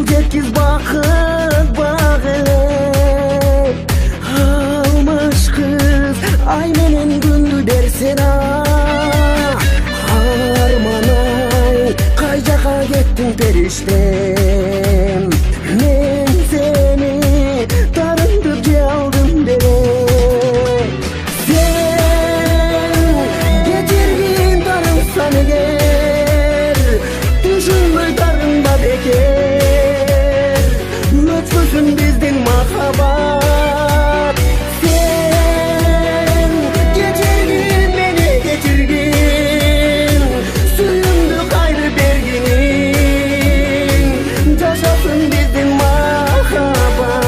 кол жеткиз бакыт бак эле. Алмаш кыз ай менен күндү берсен арман-ай, кай жака кеттиң периштем? Мен сени тарындып же алдым деле. Сен кечиргин тарынсаң эгер, түшүнбөй тарынба бекер, өтпөсүн биздин махаббат. Сен кечиргин мени кечиргин, сүйүүмдү кайтып бергиниң, жашасын биздин махаббат.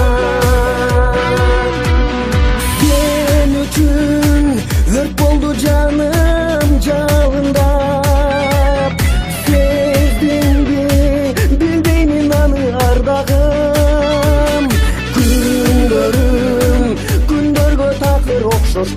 Сен үчүн өрт болду жаным жалындап, сездиңби билбеймин аны ардагым. Күндөрүм күндөргө такыр окшош